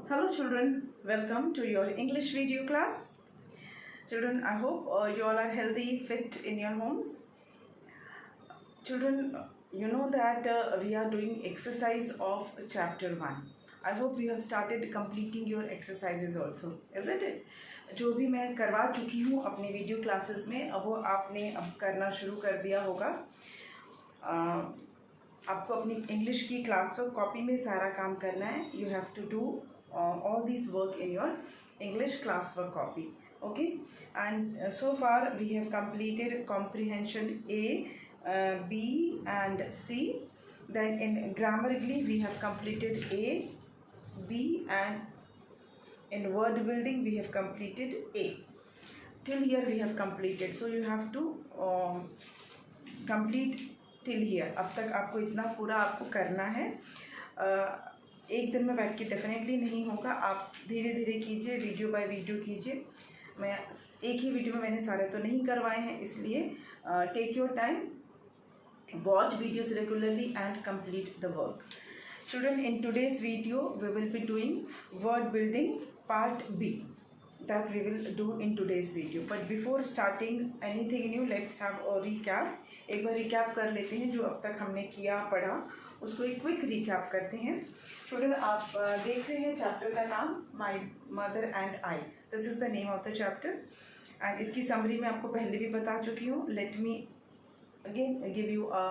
Hello children, welcome to your English video class. Children, I hope you all are healthy, fit in your homes. Children, you know that we are doing exercise of chapter 1. I hope you have started completing your exercises also, isn't it? जो भी मैं करवा चुकी हूँ अपने video classes में अब वो आपने अब करना शुरू कर दिया होगा. आपको अपनी इंग्लिश की क्लास वर्क कॉपी में सारा काम करना है. You have to do all these work in your English classwork copy. Okay, and so far we have completed comprehension A, B and C. Then in grammatically we have completed A, B, and in word building we have completed A. Till here we have completed, so you have to complete till here. अब तक आपको इतना पूरा आपको करना है. एक दिन में बैठ के डेफिनेटली नहीं होगा. आप धीरे धीरे कीजिए, वीडियो बाय वीडियो कीजिए. मैं एक ही वीडियो में मैंने सारे तो नहीं करवाए हैं, इसलिए take your time, watch videos regularly and complete the work. Children, in today's video we will be doing word building part B, that we will do in today's video. But before starting anything new, let's have a recap. एक बार recap कर लेते हैं जो अब तक हमने किया पढ़ा, उसको एक क्विक रिकैप करते हैं. स्टूडेंट, आप देख रहे हैं चैप्टर का नाम my mother and I. This is the name of the chapter and इसकी समरी मैं आपको पहले भी बता चुकी हूँ. Let me again give you a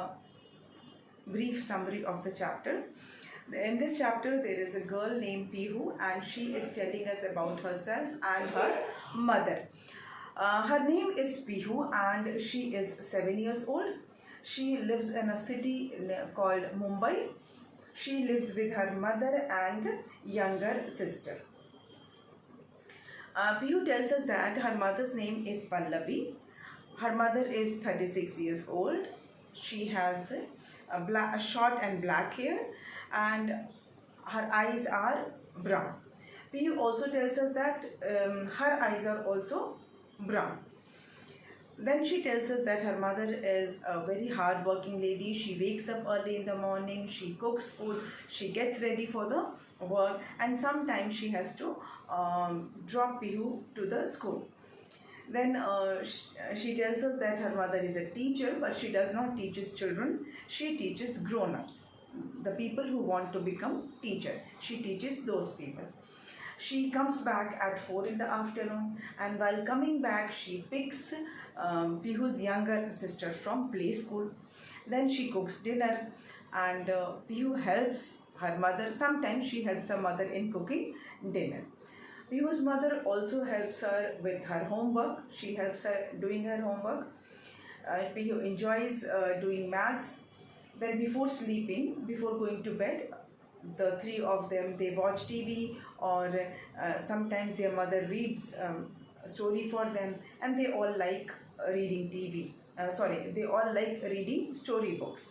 brief summary of the chapter. In this chapter there is a girl named Pihu and she is telling us about herself and her mother. Her name is Pihu and she is 7 years old. She lives in a city called Mumbai. She lives with her mother and younger sister. Pihu tells us that her mother's name is Pallavi. Her mother is 36 years old. She has a short and black hair and her eyes are brown. Pihu also tells us that her eyes are also brown. Then she tells us that her mother is a very hard working lady. She wakes up early in the morning, she cooks food, she gets ready for the work, and sometimes she has to drop Pihu to the school. Then she tells us that her mother is a teacher, but she does not teach children, she teaches grown-ups, the people who want to become teacher. She teaches those people. She comes back at 4 in the afternoon, and while coming back she picks Pihu's younger sister from play school. Then she cooks dinner and Pihu helps her mother. Sometimes she helps her mother in cooking dinner. Pihu's mother also helps her with her homework. She helps her doing her homework. Pihu enjoys doing maths. Then before sleeping, before going to bed, the three of them, they watch TV, or sometimes their mother reads a story for them, and they all like reading TV. They all like reading storybooks.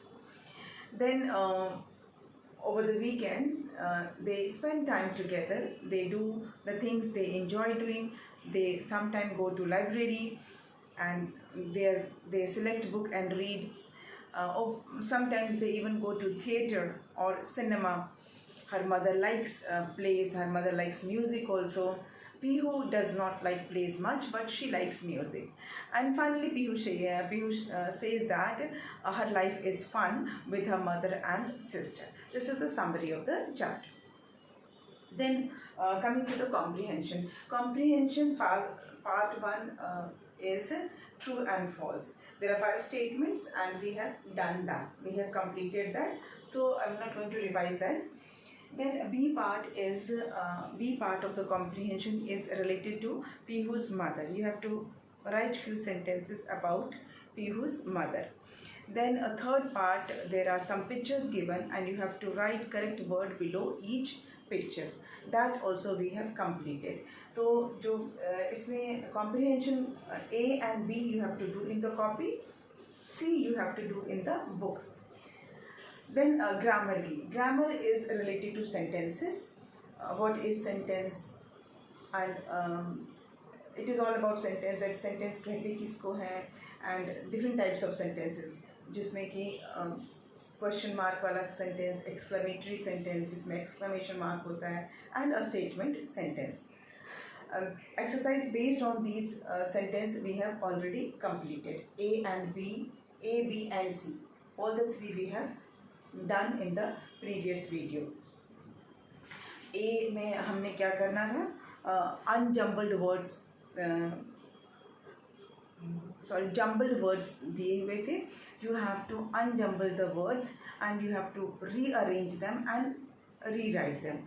Then over the weekends, they spend time together. They do the things they enjoy doing. They sometimes go to library and they select book and read. Or sometimes they even go to theater or cinema. Her mother likes plays. Her mother likes music also. Pihu does not like plays much, but she likes music. And finally, Pihu says that her life is fun with her mother and sister. This is the summary of the chapter. Then coming to the comprehension. Comprehension part 1 is true and false. There are 5 statements and we have done that. We have completed that. So I'm not going to revise that. Then B part of the comprehension is related to Pihu's mother. You have to write few sentences about Pihu's mother. Then a third part, there are some pictures given and you have to write correct word below each picture. That also we have completed. तो जो इसमें comprehension A and B you have to do in the copy, C you have to do in the book. Then grammar is related to sentences. What is sentence, and it is all about sentence, that sentence कहते किसको है, and different types of sentences जिसमें कि question mark वाला sentence, exclamatory sentence जिसमें exclamation mark होता है, and a statement sentence. Exercise based on these sentence we have already completed. A and B, A, B and C, all the three we have done in the previous video. A में हमने क्या करना था, unjumbled words, jumbled words दिए हुए थे. You have to unjumble the words and you have to rearrange them and rewrite them.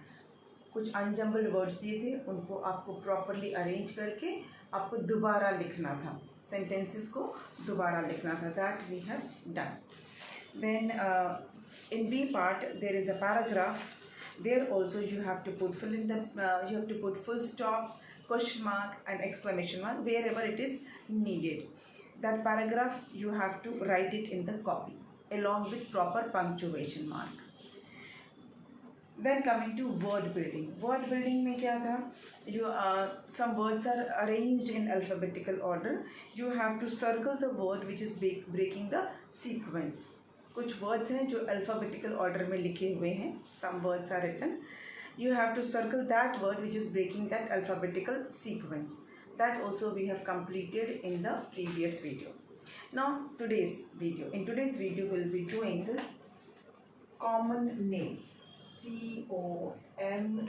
कुछ अनजम्बल्ड words दिए थे, उनको आपको प्रॉपरली अरेंज करके आपको दोबारा लिखना था, सेंटेंसेस को दोबारा लिखना था. That we have done. Then in B part there is a paragraph. There also you have to put fill in the you have to put full stop, question mark and exclamation mark wherever it is needed. That paragraph you have to write it in the copy along with proper punctuation mark. Then coming to word building. Word building में क्या था, some words are arranged in alphabetical order. You have to circle the word which is breaking the sequence. कुछ words हैं जो alphabetical order में लिखे हुए हैं. Some words are written. You have to circle that word which is breaking that alphabetical sequence. That also we have completed in the previous video. Now today's video. In today's video we'll be doing common name. COMMON,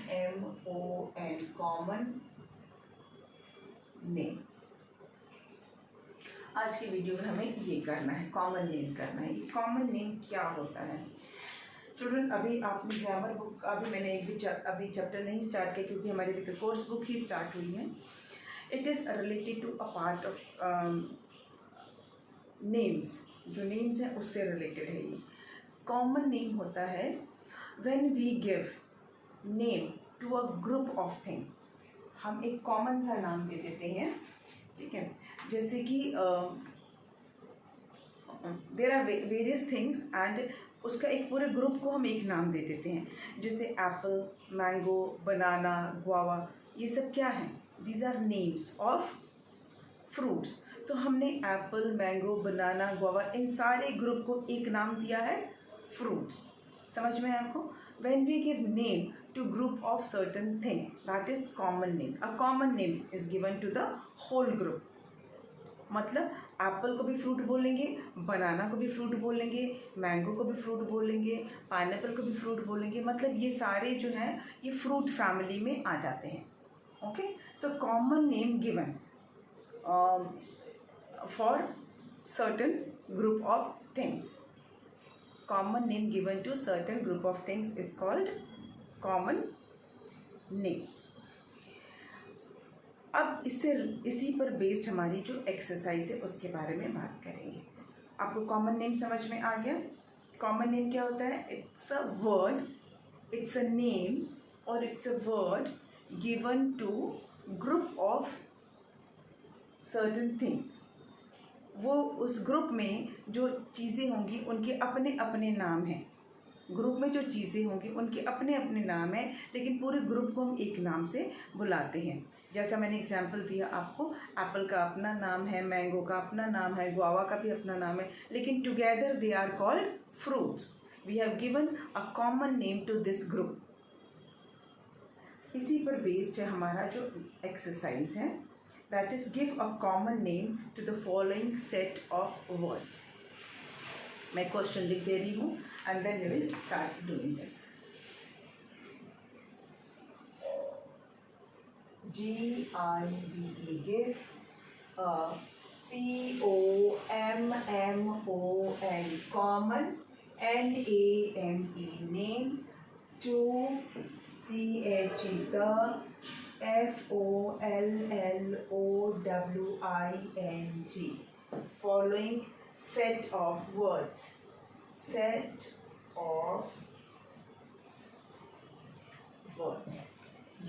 common name. आज की video में हमें ये करना है, common name करना है. Common name क्या होता है चिल्ड्रन? अभी आपने ग्रामर बुक, अभी मैंने एक भी अभी चैप्टर नहीं स्टार्ट किया क्योंकि हमारी अभी तो कोर्स बुक ही स्टार्ट हुई है. It is related to a part of names. जो नेम्स हैं उससे रिलेटेड है ये. कॉमन नेम होता है when we give name to a group of thing. हम एक कॉमन सा नाम दे देते हैं, ठीक है. जैसे कि there are various things and उसका एक पूरे ग्रुप को हम एक नाम दे देते हैं. जैसे एप्पल, मैंगो, बनाना, गुआवा, ये सब क्या हैं? These are names of fruits. तो हमने एप्पल, मैंगो, बनाना, गुआवा इन सारे ग्रुप को एक नाम दिया है फ्रूट्स. समझ में आपको? When we give name to group of certain thing, that is common name. A common name is given to the whole group. मतलब एप्पल को भी फ्रूट बोलेंगे, बनाना को भी फ्रूट बोलेंगे, मैंगो को भी फ्रूट बोलेंगे, पाइनएप्पल को भी फ्रूट बोलेंगे. मतलब ये सारे जो हैं ये फ्रूट फैमिली में आ जाते हैं. Okay, so common name given for certain group of things. Common name given to certain group of things is called common name. अब इसी पर बेस्ड हमारी जो एक्सरसाइज है उसके बारे में बात करेंगे. आपको कॉमन नेम समझ में आ गया? कॉमन नेम क्या होता है? It's a word, it's a name और it's a word given to group of certain things. वो उस ग्रुप में जो चीज़ें होंगी उनके अपने अपने नाम हैं. ग्रुप में जो चीज़ें होंगी उनके अपने अपने नाम हैं, लेकिन पूरे ग्रुप को हम एक नाम से बुलाते हैं. जैसा मैंने एग्जांपल दिया आपको, एप्पल का अपना नाम है, मैंगो का अपना नाम है, गुआवा का भी अपना नाम है, लेकिन together they are called fruits. We have given a common name to this group. इसी पर बेस्ड है हमारा जो एक्सरसाइज है. That is, give a common name to the following set of words. मैं क्वेश्चन लिख दे रही हूँ and then we will start doing this. GIVE, give. COMMON, common. NAME, name. To the FOLLOWING, following set of words. Set of words.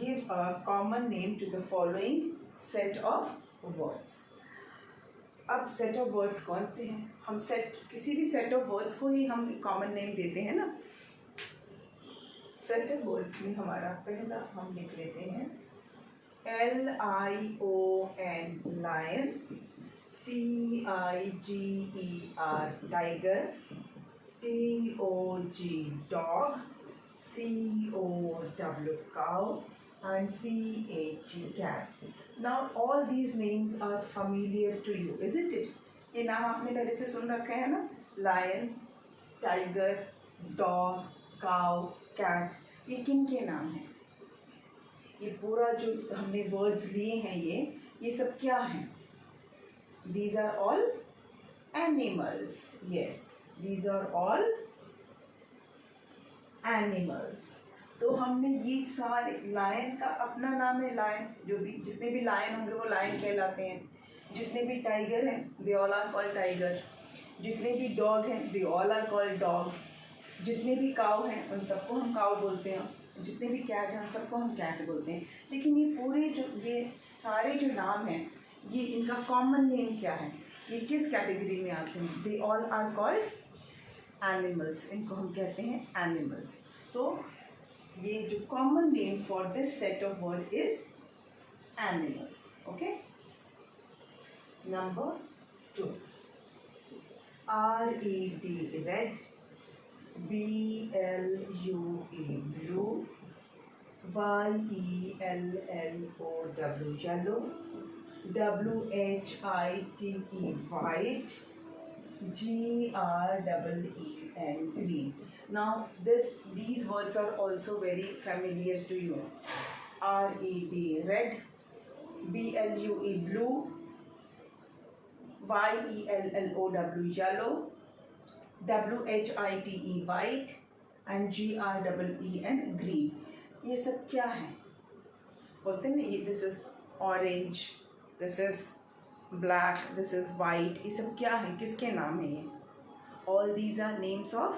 Give a common name to the following set of words. अब set of words कौन से हैं? हम किसी भी set of words को ही हम common name देते हैं ना. सेट ऑफ वर्ड्स में हमारा पहला हम लिख लेते हैं LION, lion. TIGER, tiger. D-O-G, dog, C-O-W, cow, and C-A-T, cat. Now all these names are familiar to you, isn't it? ये नाम आपने पहले से सुन रखे हैं ना? Lion, tiger, dog, cow, cat. ये किन के नाम हैं? ये पूरा जो हमने वर्ड्स लिए हैं ये सब क्या हैं? These are all animals. Yes, these are all animals. तो हमने ये सारे, लायन का अपना नाम है लायन, जो भी जितने भी लायन होंगे वो लायन कहलाते हैं. जितने भी टाइगर हैं they all are called tiger. जितने भी डॉग हैं they all are called dog. जितने भी काव हैं उन सबको हम काव बोलते हैं. जितने भी कैट हैं उन सबको हम कैट बोलते हैं. लेकिन ये पूरे जो ये सारे जो नाम हैं ये इनका कॉमन नेम क्या है? ये किस कैटेगरी में आते हैं? They all are called animals. इनको हम कहते हैं एनिमल्स. तो ये जो common name for this set of word is animals. Okay. Number 2, R-E-D, red, B-L-U-E, blue, Y-E-L-L-O-W, yellow, W-H-I-T-E, white, G-R-E-E-N, green. Now these words are also very familiar to you. R-E-D, red, B-L-U-E, blue, Y-E-L-L-O-W, yellow, W-H-I-T-E, white, and G-R-E-E-N, green. ये सब क्या है? बोलते हैं ना, ये this is orange, this is black, this is white. ये सब क्या है? किसके नाम है ये? All these are names of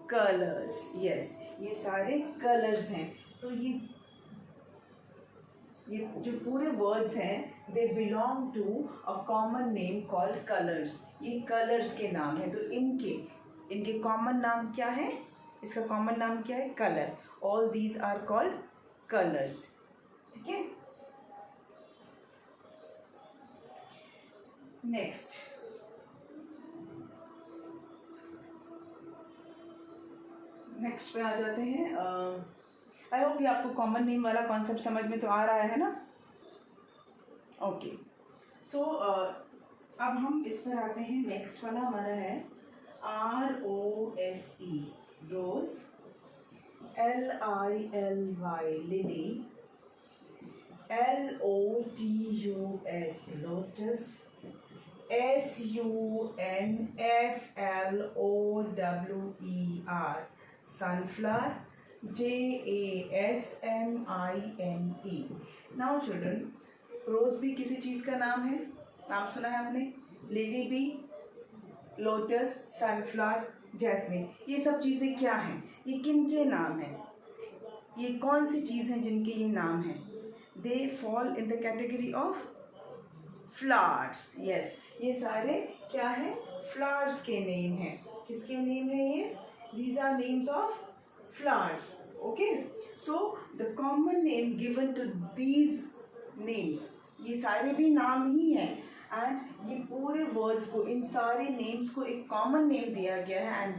colours. Yes, ये सारे कलर्स हैं. तो ये जो पूरे वर्ड्स हैं they belong to a common name called colours. ये कलर्स के नाम हैं. तो इनके कॉमन नाम क्या है? इसका कॉमन नाम क्या है? Colour. All these are called colours. ठीक है. नेक्स्ट, पे आ जाते हैं. आई होप ये आपको कॉमन नेम वाला कॉन्सेप्ट समझ में तो आ रहा है ना? ओके. सो अब हम इस पर आते हैं. नेक्स्ट वाला हमारा है R-O-S-E, rose, L-I-L-Y, lily, L-O-T-U-S, lotus, S-U-N-F-L-O-W-E-R, sunflower, J-A-S-M-I-N-E. Now children, rose भी किसी चीज़ का नाम है. नाम सुना है आपने? लिली भी, लोटस, सनफ्लावर, जैस्मिन. ये सब चीज़ें क्या हैं? ये किन के नाम हैं? ये कौन सी चीज़ हैं जिनके ये नाम हैं? They fall in the category of flowers. Yes, ये सारे क्या है? फ्लावर्स के नेम हैं. किसके नेम है ये? These are names of flowers. Okay, so the common name given to these names, ये सारे भी नाम ही हैं. एंड ये पूरे वर्ड्स को, इन सारे नेम्स को एक कॉमन नेम दिया गया है. And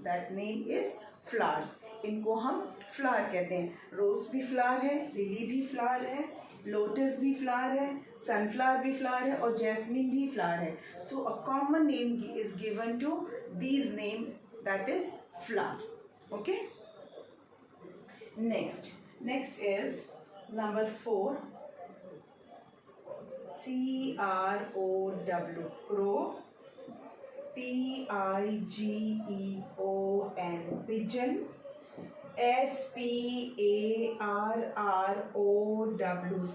that name is flowers. इनको हम फ्लावर कहते हैं. रोज भी फ्लावर है, लिली भी फ्लावर है, लोटस भी फ्लावर है, सनफ्लावर भी फ्लावर है, और जैस्मिन भी फ्लावर है. So a common name is given to these name, that is flower. Okay. Next is number 4, C-R-O-W, crow, P-I-G-E-O-N, pigeon, S-P-A-R-R-O-W,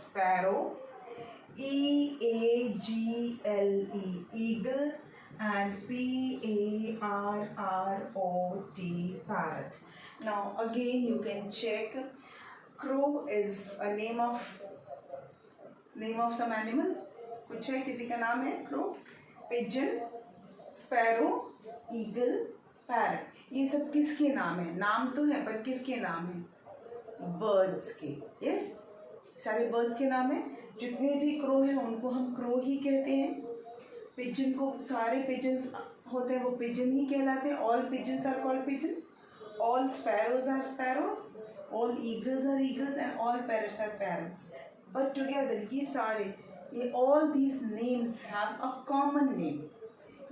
sparrow, E-A-G-L-E, eagle, and P-A-R-R-O-T, parrot. Now again you can check. Crow is a name of some animal. कुछ है, किसी का नाम है crow, pigeon, sparrow, eagle, parrot. ये सब किसके नाम है? नाम तो है पर किसके नाम है? birds के. yes, सारे birds के नाम है. जितने भी crow हैं उनको हम crow ही कहते हैं. pigeon को, सारे pigeons होते हैं वो पिजन ही कहलाते हैं. All pigeons are called pigeon, all sparrows are sparrows, all eagles are eagles and all parrots are parrots. But together ये सारे, ये all these names have a common name.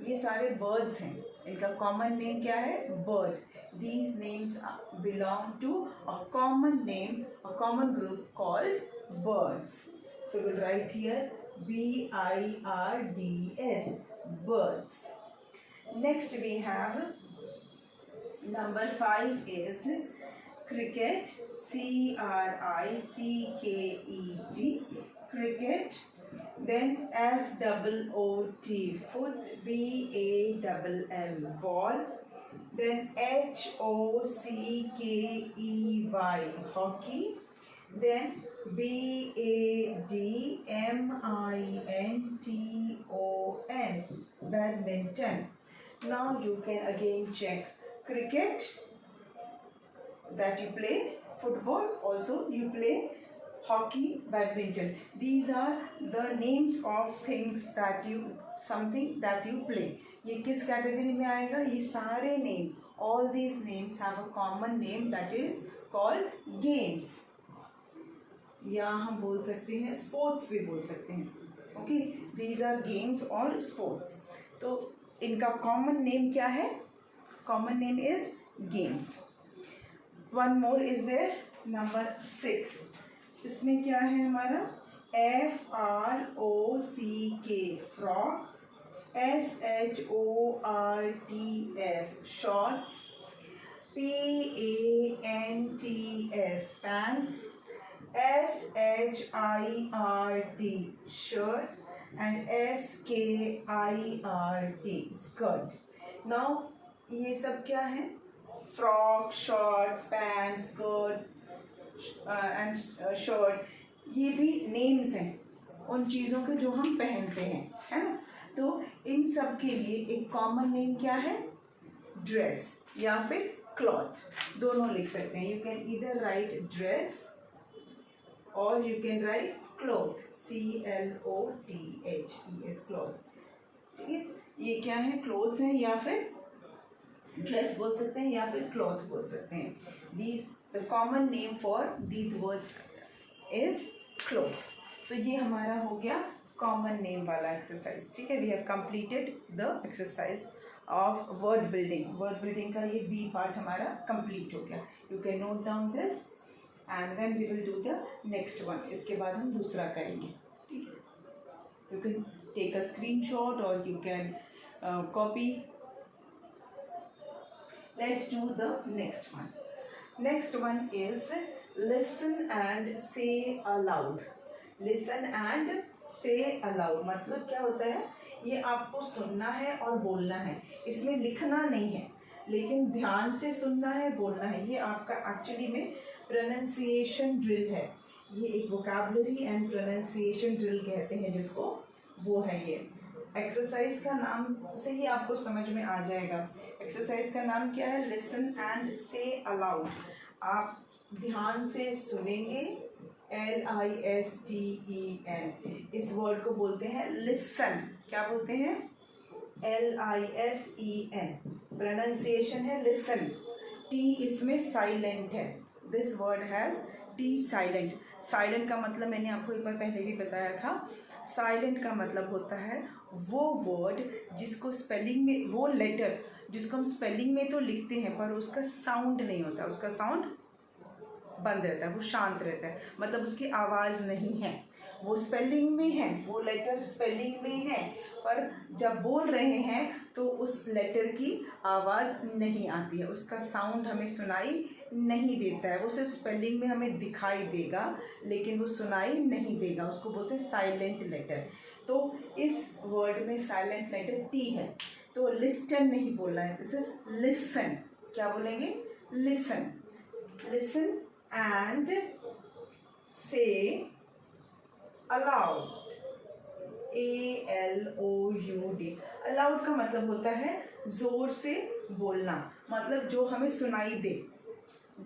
ये सारे बर्ड्स हैं, इनका कॉमन नेम क्या है? Bird. These names belong to a common name, a common group called birds. So we'll write here birds, birds. Next we have number 5 is cricket, cricket, cricket. Then FOOT, foot, BALL, ball. Then HOCKEY, hockey. Then BADMINTON, badminton. Now you can again check cricket, that you play, football also you play, hockey, badminton. These are the names of things that you, something that you play. ये किस category में आएगा? ये सारे name, all these names have a common name that is called games, या हम बोल सकते हैं स्पोर्ट्स भी बोल सकते हैं. ओके, दीज आर गेम्स और स्पोर्ट्स. तो इनका कॉमन नेम क्या है? Common name is games. One more is there, number 6. इसमें क्या है हमारा? FROCK, frock. SHORTS, shorts. PANTS, pants. SHIRT, shirt. And SKIRT, skirt. Now ये सब क्या है? Frock, shorts, pant, skirt and shirt. ये भी नेम्स हैं उन चीज़ों के जो हम पहनते हैं, है ना. तो इन सब के लिए एक कॉमन नेम क्या है? ड्रेस या फिर क्लॉथ, दोनों लिख सकते हैं. You can either write dress और you can write cloth, CLOTHES, cloth. ठीक है, ये क्या है? क्लॉथ है, या फिर ड्रेस बोल सकते हैं, या फिर क्लॉथ बोल सकते हैं. These, the common name for these words is cloth. तो ये हमारा हो गया कॉमन नेम वाला एक्सरसाइज. ठीक है, we have completed the exercise of word building. Word building का ये बी पार्ट हमारा कंप्लीट हो गया. You can note down this and then we will do the next one. इसके बाद हम दूसरा करेंगे. ठीक है, you can take a screenshot और you can copy. Let's do the next one. Next one is listen and say aloud. Listen and say aloud मतलब क्या होता है? ये आपको सुनना है और बोलना है. इसमें लिखना नहीं है, लेकिन ध्यान से सुनना है, बोलना है. ये आपका एक्चुअली में प्रोनाउंसिएशन ड्रिल है. ये एक वोकैबुलरी एंड प्रोनाउंसिएशन ड्रिल कहते हैं जिसको, वो है ये. एक्सरसाइज का नाम से ही आपको समझ में आ जाएगा. एक्सरसाइज का नाम क्या है? Listen and say allowed. आप ध्यान से सुनेंगे, LISTEN. इस वर्ड को बोलते हैं लिसन. क्या बोलते हैं? LISEN. प्रोनाउंसिएशन है लिसन. टी इसमें साइलेंट है. This word has T silent. Silent का मतलब मैंने आपको एक बार पहले भी बताया था. साइलेंट का मतलब होता है वो वर्ड जिसको स्पेलिंग में, वो लेटर जिसको हम स्पेलिंग में तो लिखते हैं पर उसका साउंड नहीं होता, उसका साउंड बंद रहता है, वो शांत रहता है, मतलब उसकी आवाज़ नहीं है. वो स्पेलिंग में है, वो लेटर स्पेलिंग में है, पर जब बोल रहे हैं तो उस लेटर की आवाज़ नहीं आती है, उसका साउंड हमें सुनाई नहीं देता है. वो सिर्फ स्पेलिंग में हमें दिखाई देगा लेकिन वो सुनाई नहीं देगा. उसको बोलते हैं साइलेंट लेटर. तो इस वर्ड में साइलेंट लेटर टी है. तो लिस्टन नहीं बोलना है, दिस इज लिसन. क्या बोलेंगे? Listen. Listen and say allowed. ALOUD. Allowed का मतलब होता है जोर से बोलना, मतलब जो हमें सुनाई दे,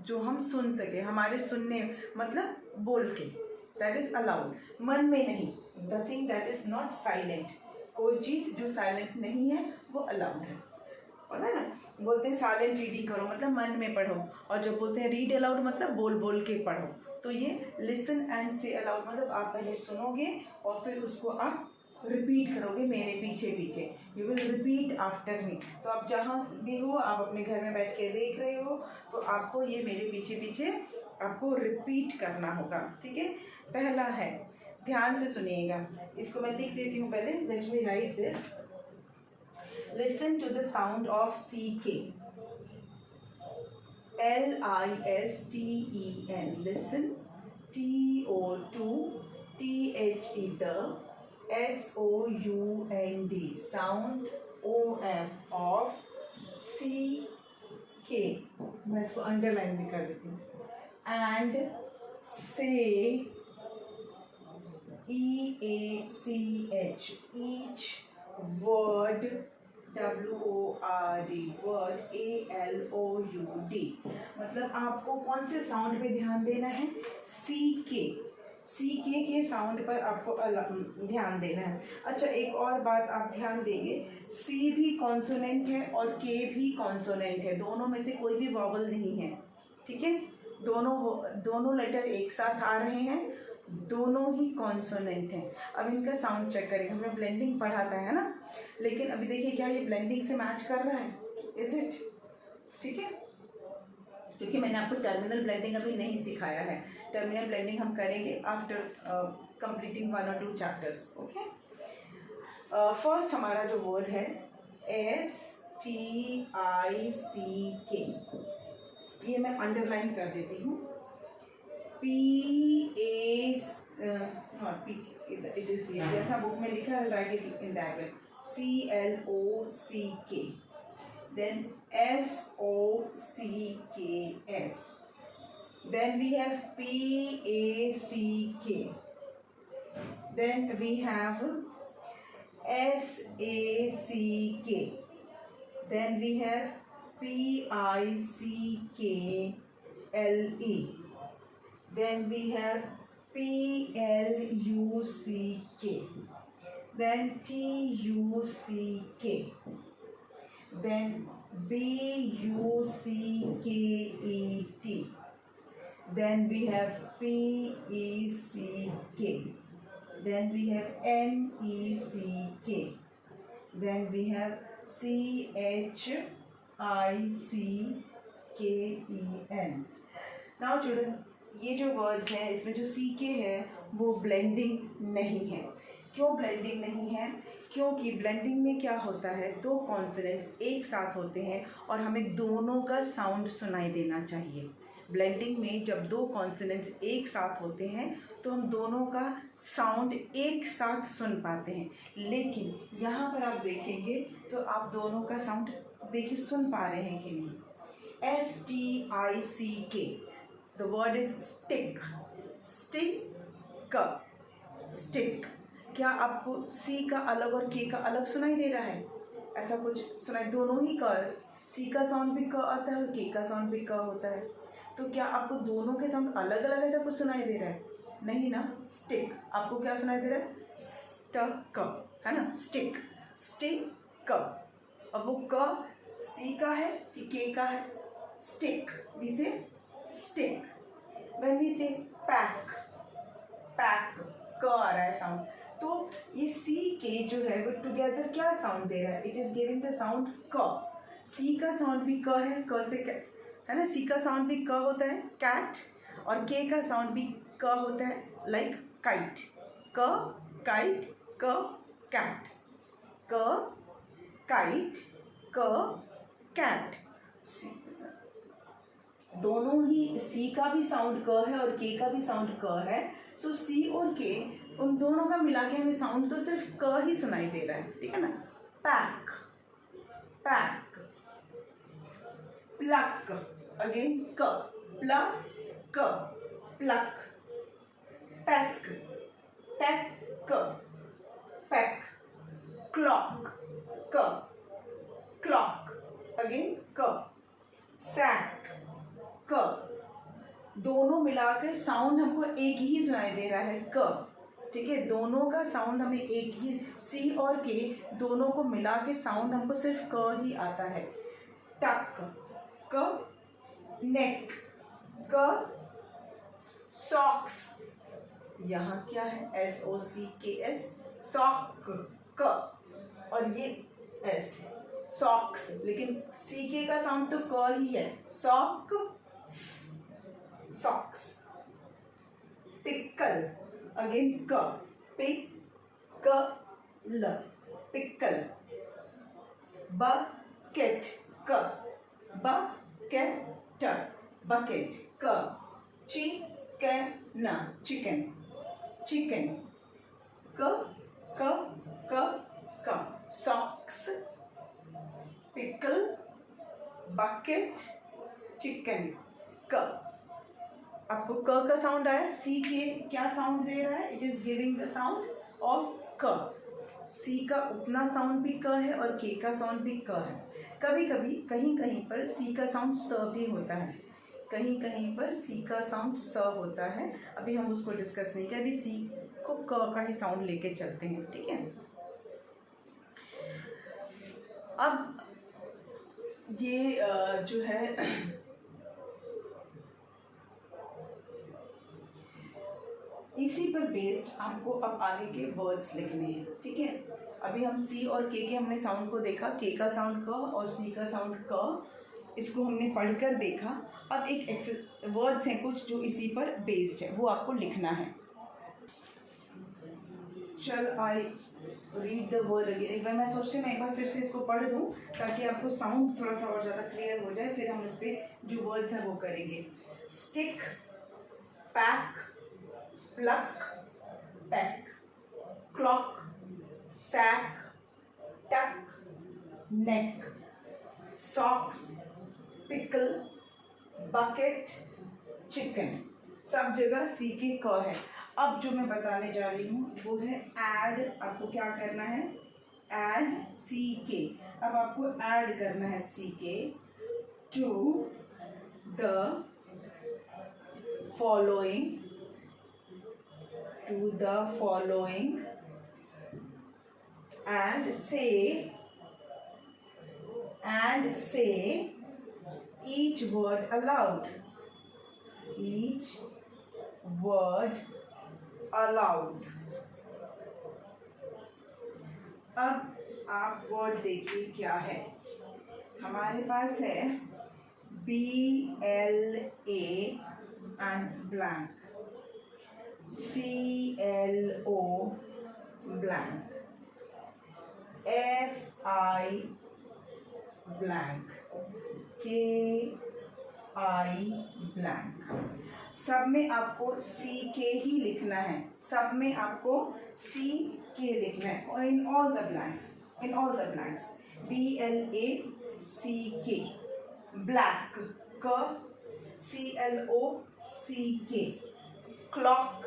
जो हम सुन सके, हमारे सुनने, मतलब बोल के. That is allowed. मन में नहीं. The thing that is not silent. कोई चीज़ जो साइलेंट नहीं है वो अलाउड है, पता है ना। बोलते हैं साइलेंट रीडिंग करो मतलब मन में पढ़ो, और जब बोलते हैं रीड अलाउड मतलब बोल बोल के पढ़ो। तो ये लिसन एंड से अलाउड मतलब आप पहले सुनोगे और फिर उसको आप रिपीट करोगे मेरे पीछे पीछे, you will repeat after me. तो आप जहाँ भी हो, आप अपने घर में बैठ के देख रहे हो, तो आपको ये मेरे पीछे पीछे आपको रिपीट करना होगा, ठीक है। पहला है, ध्यान से सुनिएगा, इसको मैं लिख देती हूँ पहले, let me write this. Listen to the sound of CK, LISTEN, listen, TO2 THE, the SOUND, sound, of CK, मैं इसको अंडरलाइन भी कर देती हूँ, and say, EACH, each word, WORD, word, ALOUD, मतलब आपको कौन से साउंड पे ध्यान देना है, CK के साउंड पर आपको ध्यान देना है। अच्छा, एक और बात आप ध्यान देंगे, C भी कॉन्सोनेंट है और K भी कॉन्सोनेंट है, दोनों में से कोई भी वॉवल नहीं है, ठीक है। दोनों लेटर एक साथ आ रहे हैं, दोनों ही कॉन्सोनेंट हैं। अब इनका साउंड चेक करेंगे, हमें ब्लेंडिंग पढ़ाता है ना, लेकिन अभी देखिए क्या ये ब्लेंडिंग से मैच कर रहा है, इज इट, ठीक है। क्योंकि मैंने आपको टर्मिनल ब्लेंडिंग अभी नहीं सिखाया है, टर्मिनल ब्लेंडिंग हम करेंगे after completing 1 or 2 chapters, okay. First हमारा जो वर्ड है STICK, ये मैं अंडरलाइन कर देती हूँ, इट इज जैसा बुक में लिखा है, right it in that way, CLOCK, then SOCKS, then we have PACK, then we have SACK, then we have PICKLE, then we have PLUCK, then TUCK, then BUCKET, then we have PECK, then we have NECK, then we have CHICKEN. Now children, ये जो words हैं इसमें जो CK है वो blending नहीं है। क्यों ब्लेंडिंग नहीं है? क्योंकि ब्लेंडिंग में क्या होता है, दो कॉन्सोनेंट्स एक साथ होते हैं और हमें दोनों का साउंड सुनाई देना चाहिए। ब्लेंडिंग में जब दो कॉन्सोनेंट्स एक साथ होते हैं तो हम दोनों का साउंड एक साथ सुन पाते हैं, लेकिन यहाँ पर आप देखेंगे तो आप दोनों का साउंड देखिए सुन पा रहे हैं कि नहीं। STICK, the word is stick, stick। क्या आपको C का अलग और K का अलग सुनाई दे रहा है? ऐसा कुछ सुनाई, दोनों ही का, C का साउंड भी क आता है और K का साउंड भी क होता है, तो क्या आपको दोनों के साउंड अलग अलग ऐसा कुछ सुनाई दे रहा है? नहीं ना। स्टिक, आपको क्या सुनाई दे रहा है? स्टक, है ना, स्टिक। अब वो क C का है कि K का है? स्टिक, वी से स्टिक। व्हेन वी से पैक, क आ रहा है साउंड, तो ये CK जो है वो टुगेदर क्या साउंड दे रहा है? It is giving the sound क। C का साउंड भी क है, क से है ना, C का साउंड भी क होता है कैट, और K का साउंड भी क होता है लाइक काइट। क काइट, क कैट, क काइट, क कैट। दोनों ही C का भी साउंड क है और K का भी साउंड क है, सो C और K उन दोनों का मिला के हमें साउंड तो सिर्फ क ही सुनाई दे रहा है, ठीक है ना। पैक, प्लक, अगेन क, pluck, pluck, pack, pack, clock, clock, again क, सैक, क। दोनों मिला के साउंड हमको एक ही सुनाई दे रहा है क। ठीक है, दोनों का साउंड हमें एक ही, सी और के दोनों को मिला के साउंड हमको सिर्फ क ही आता है। टक, क, नेक, क, सॉक्स, यहाँ क्या है, SOCKS, सॉक, क, और ये एस है, सॉक्स, लेकिन CK का साउंड तो क ही है, सॉक, सॉक्स। पिकल, अगेन क, पिकल, पिकल। बकेट, क, बकेट, बकेट, क। चिकन, चिकन, चिकन, क, क, क, क। सॉक्स, पिकल, बकेट, चिकन, क। आपको क का साउंड आया, सी के क्या साउंड दे रहा है, it is giving the sound of क। सी का उतना साउंड भी क है और के का साउंड भी क है। कभी कभी कहीं कहीं पर सी का साउंड स भी होता है, कहीं कहीं पर सी का साउंड स होता है। अभी हम उसको डिस्कस नहीं किया, अभी सी को क का ही साउंड लेके चलते हैं, ठीक है। अब ये जो है इसी पर बेस्ड आपको अब आगे के वर्ड्स लिखने हैं, ठीक है। अभी हम सी और के हमने साउंड को देखा, के का साउंड क और सी का साउंड क, इसको हमने पढ़कर देखा। अब एक वर्ड्स हैं कुछ जो इसी पर बेस्ड है, वो आपको लिखना है। Shall I read the word again, एक बार मैं सोचती हूँ मैं एक बार फिर से इसको पढ़ दूँ ताकि आपको साउंड थोड़ा सा और ज़्यादा क्लियर हो जाए, फिर हम इस पर जो वर्ड्स हैं वो करेंगे। Stick, pack, pluck, pack, clock, sack, tuck, neck, socks, pickle, bucket, chicken. सब जगह सी के क है। अब जो मैं बताने जा रही हूँ वो है ऐड। आपको क्या करना है, ऐड सी के। अब आपको ऐड करना है C K to the following, to the following and say each word aloud, each word aloud। अब आप वर्ड देखिए क्या है, हमारे पास है BLA and blank, CLO blank, SI blank, KI blank। सब में आपको CK ही लिखना है, सब में आपको CK लिखना है, और in all the blanks, in all the blanks BLA CK, black क CLO CK, क्लॉक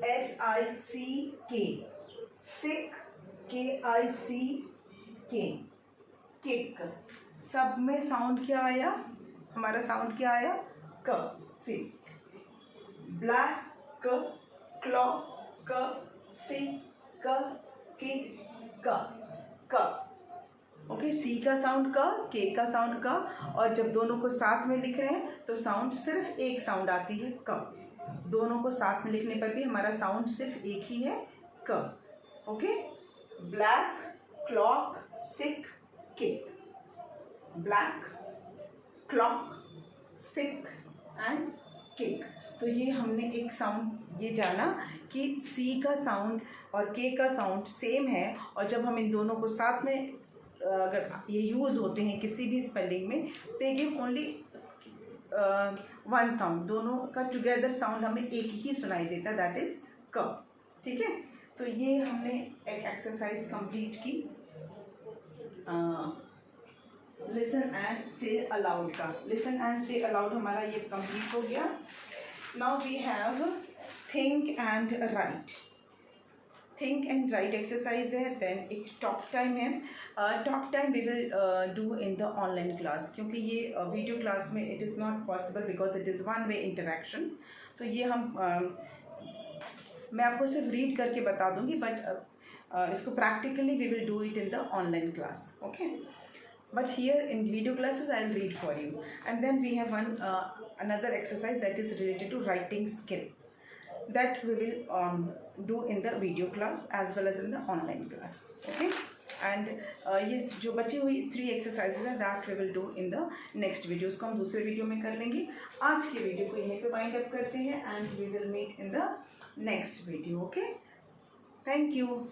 SICK, सिक KICK, किक। सब में साउंड क्या आया, हमारा साउंड क्या आया, क से। ब्लैक क, क्लॉक क, सिक क, किक क। ओके, सी का साउंड क, के का साउंड क, और जब दोनों को साथ में लिख रहे हैं तो साउंड सिर्फ एक साउंड आती है क। दोनों को साथ में लिखने पर भी हमारा साउंड सिर्फ एक ही है, क। Okay, black, clock, sick, kick, black, clock, sick and kick. तो ये हमने एक साउंड ये जाना कि सी का साउंड और के का साउंड सेम है, और जब हम इन दोनों को साथ में अगर ये यूज़ होते हैं किसी भी स्पेलिंग में, they give only one sound, दोनों का टुगेदर साउंड हमें एक ही सुनाई देता है, दैट इज क। ठीक है, तो ये हमने एक एक्सरसाइज कंप्लीट की लिसन एंड से अलाउड का। लिसन एंड से अलाउड हमारा ये कंप्लीट हो गया। Now we have think and write. Think and write exercise है, देन एक टॉक टाइम है। Talk time we will do in the online class, क्योंकि ये वीडियो क्लास में it is not possible because it is one way interaction. तो ये हम मैं आपको सिर्फ रीड करके बता दूंगी, बट इसको practically we will do it in the online class. Okay, but here in video classes I'll read for you. And then we have another exercise that is related to writing skill that we will do in the video class as well as in the online class. Okay, and ये जो बची हुई 3 exercises हैं that we will do in the next video. उसको हम दूसरे video में कर लेंगे. आज के वीडियो को यहीं पे वाइंड अप करते हैं and we will meet in the next video. Okay, thank you.